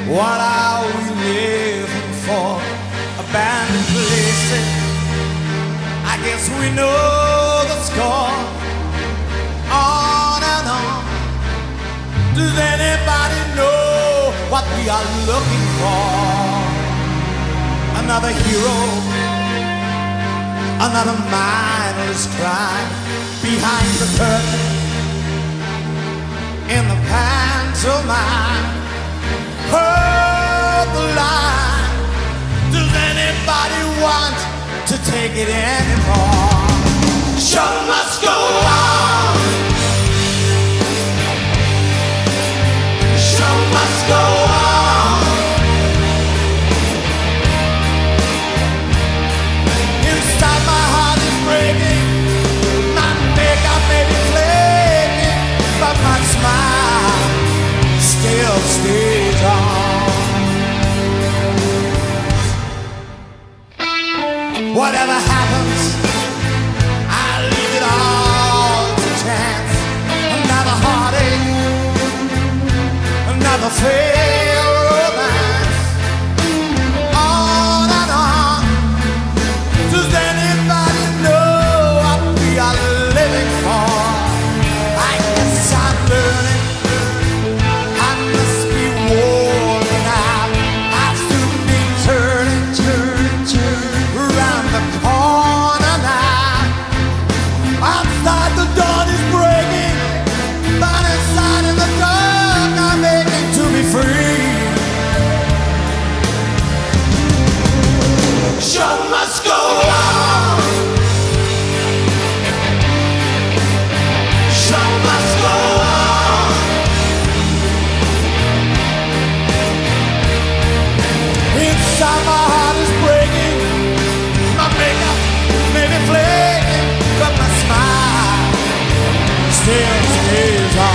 What are we living for? Abandoned places. I guess we know the score. On and on. Does anybody know what we are looking for? Another hero, another mindless crime behind the curtain in the pantomime. Heard the line. Does anybody want to take it anymore? Show must go on. Show must go on. Inside my heart is breaking. My makeup may be flaking, but my smile still stays on. Whatever happens, I leave it all to chance. Another heartache, another failed romance. On and on. Does anybody know what we are living for? I guess I'm learning. I must be worn out. I'll soon be turning around the corner now. Outside the dawn is breaking, but inside in the dark I'm aching to be free. Show must go on. Show must go on. Inside my heart is breaking. My makeup may be flaking, but my smile still stays on.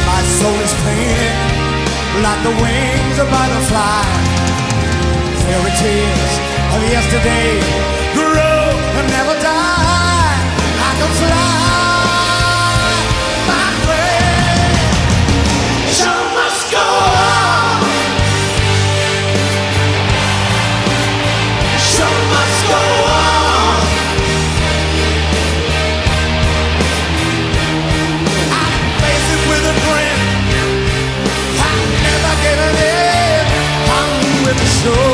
My soul is painted like the wings of butterfly. Fairy tales of yesterday grow and never die. I can fly my way. Show must go on. Show must go on. I face it with a grin. I'm never giving in. I'm with the show.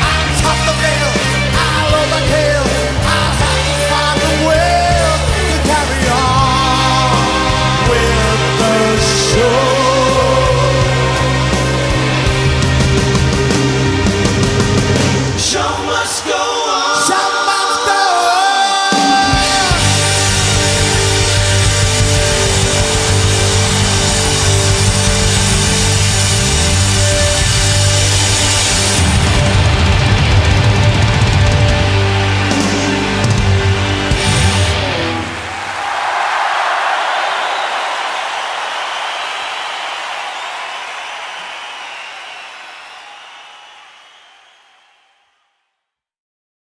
I'll top the bill. I'll overkill. I'll have to find a will to carry on with the show.